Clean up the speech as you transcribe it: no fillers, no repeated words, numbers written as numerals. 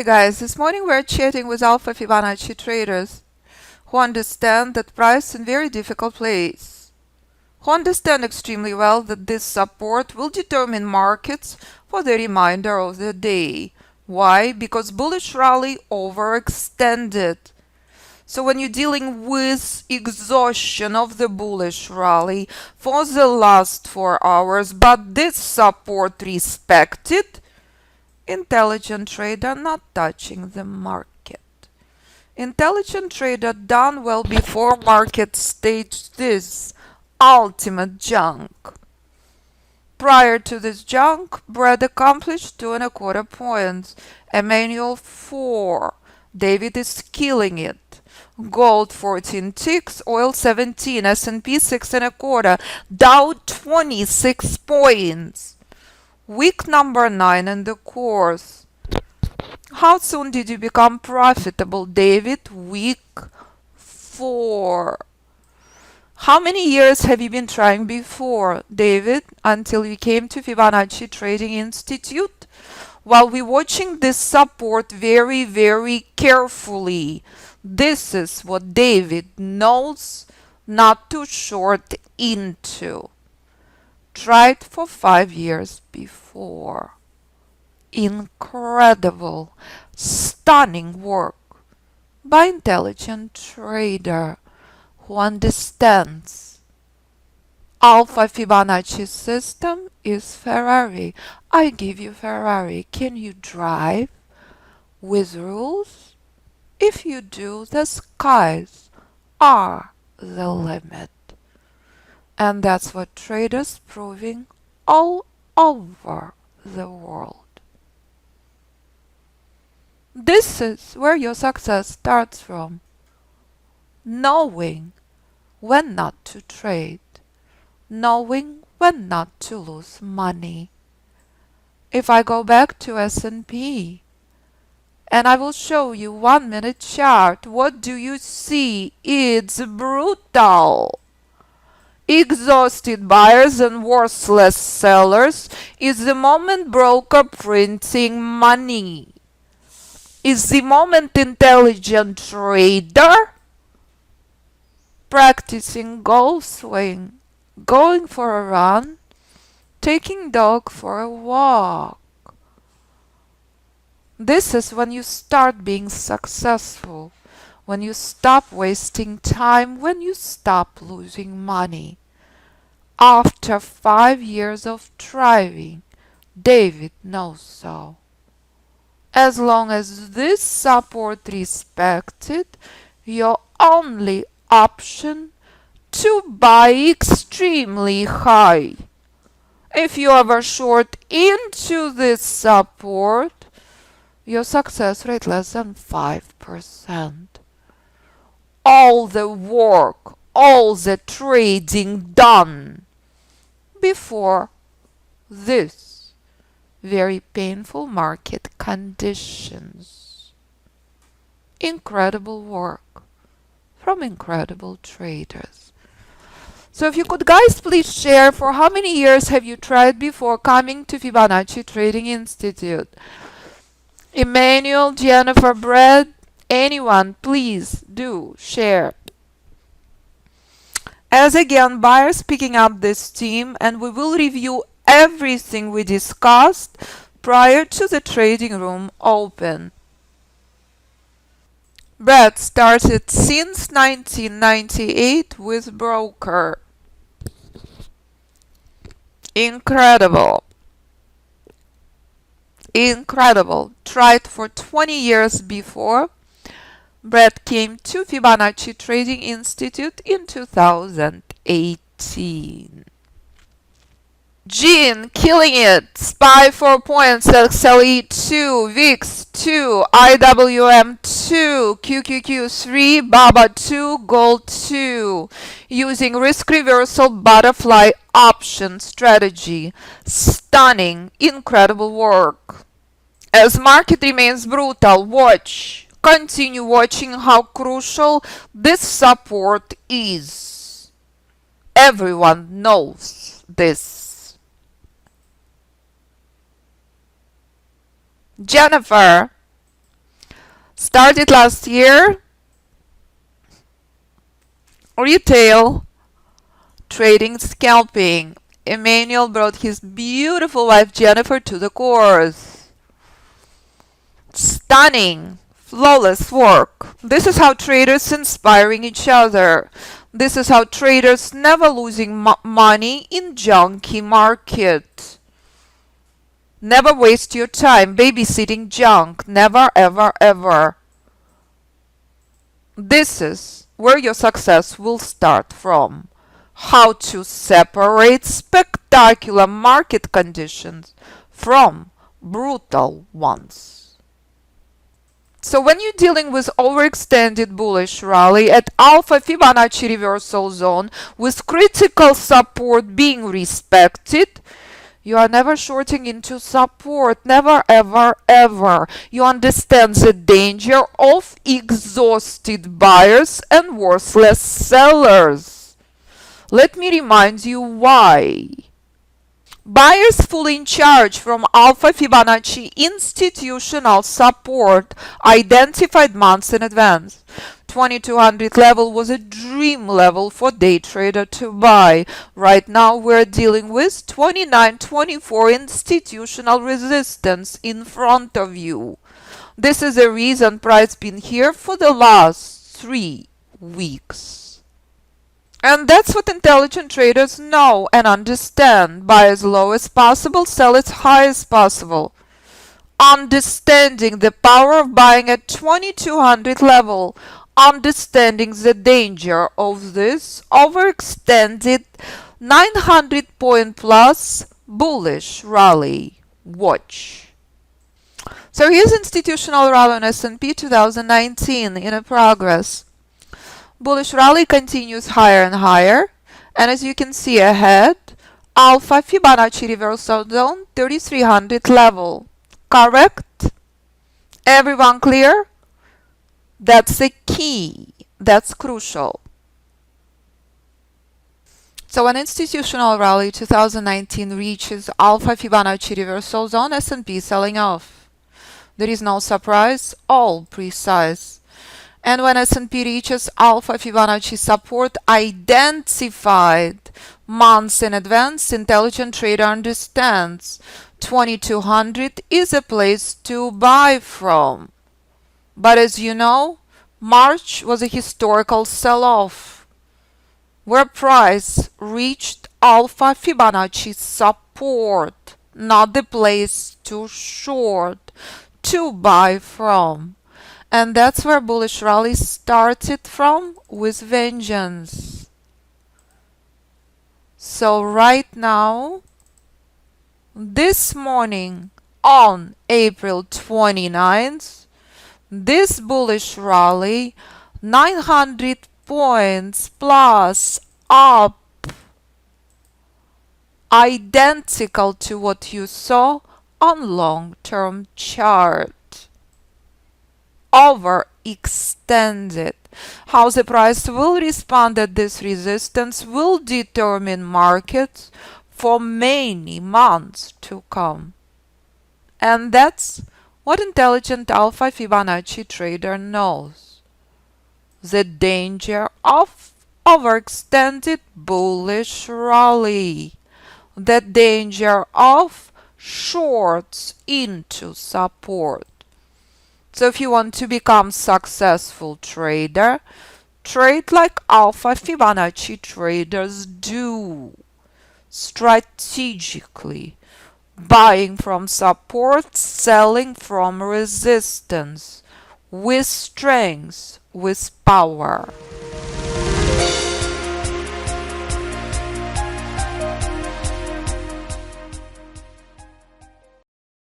Hey guys, this morning we're chatting with Alpha Fibonacci traders who understand that price in very difficult place, who understand extremely well that this support will determine markets for the remainder of the day. Why? Because bullish rally overextended. So when you're dealing with exhaustion of the bullish rally for the last 4 hours, but this support respected, intelligent trader not touching the market. Intelligent trader done well before market staged this ultimate junk. Prior to this junk, Brad accomplished 2.25 points. Emmanuel 4. David is killing it. Gold 14 ticks, oil 17, S&P 6.25, Dow 26 points. Week number 9 in the course. How soon did you become profitable, David? Week 4. How many years have you been trying before, David, until you came to Fibonacci Trading Institute? While we're watching this support very, very carefully, this is what David knows not to short into. Tried for 5 years before. Incredible, stunning work by intelligent trader who understands. Alpha Fibonacci system is Ferrari. I give you Ferrari. Can you drive with rules? If you do, the skies are the limit. And that's what traders proving all over the world. This is where your success starts from. Knowing when not to trade. Knowing when not to lose money. If I go back to S&P and I will show you 1-minute chart, what do you see? It's brutal. Exhausted buyers and worthless sellers is the moment broker printing money. Is the moment intelligent trader practicing golf swing, going for a run, taking dog for a walk. This is when you start being successful, when you stop wasting time, when you stop losing money. After 5 years of driving, David knows so. As long as this support respected, your only option to buy extremely high. If you ever short into this support, your success rate less than 5%. All the work, all the trading done before this very painful market conditions. Incredible work from incredible traders. So if you could guys please share, for how many years have you tried before coming to Fibonacci Trading Institute? Emmanuel, Jennifer, Brad, anyone, please do share. As again, buyers picking up this team, and we will review everything we discussed prior to the trading room open. Brad started since 1998 with broker. Incredible. Incredible. Tried for 20 years before. Brad came to Fibonacci Trading Institute in 2018. Jean, killing it. SPY 4 points, XLE 2, VIX 2, IWM 2, QQQ 3, BABA 2, Gold 2. Using risk reversal butterfly option strategy. Stunning, incredible work. As market remains brutal, watch. Continue watching how crucial this support is. Everyone knows this. Jennifer, Started last year, retail, trading, scalping. Emmanuel brought his beautiful wife Jennifer to the course. Stunning, flawless work. This is how traders inspiring each other. This is how traders never losing money in junky market. Never waste your time babysitting junk. Never, ever, ever. This is where your success will start from. How to separate spectacular market conditions from brutal ones. So when you're dealing with overextended bullish rally at alpha Fibonacci reversal zone with critical support being respected, you are never shorting into support. Never, ever, ever. You understand the danger of exhausted buyers and worthless sellers. Let me remind you why. Buyers fully in charge from Alpha Fibonacci institutional support identified months in advance. 2200 level was a dream level for day trader to buy. Right now we're dealing with 2924 institutional resistance in front of you. This is the reason price been here for the last 3 weeks. And that's what intelligent traders know and understand. Buy as low as possible, sell as high as possible. Understanding the power of buying at 2200 level, understanding the danger of this overextended 900 point plus bullish rally. Watch. So here's institutional rally on S&P 2019 in a progress. Bullish rally continues higher and higher, and as you can see ahead, alpha Fibonacci reversal zone 3300 level. Correct? Everyone clear? That's the key. That's crucial. So when institutional rally 2019 reaches alpha Fibonacci reversal zone, S&P selling off. There is no surprise, all precise. And when S&P reaches alpha Fibonacci support identified months in advance, intelligent trader understands 2200 is a place to buy from. But as you know, March was a historical sell-off where price reached alpha Fibonacci support, not the place to short, to buy from. And that's where bullish rally started from with vengeance. So right now, this morning on April 29th, this bullish rally, 900 points plus up, identical to what you saw on long-term chart. Overextended. How the price will respond at this resistance will determine markets for many months to come. And that's what intelligent alpha Fibonacci trader knows. The danger of overextended bullish rally. The danger of shorts into support. So if you want to become successful trader, trade like alpha Fibonacci traders do. Strategically. Buying from support, selling from resistance. With strength, with power.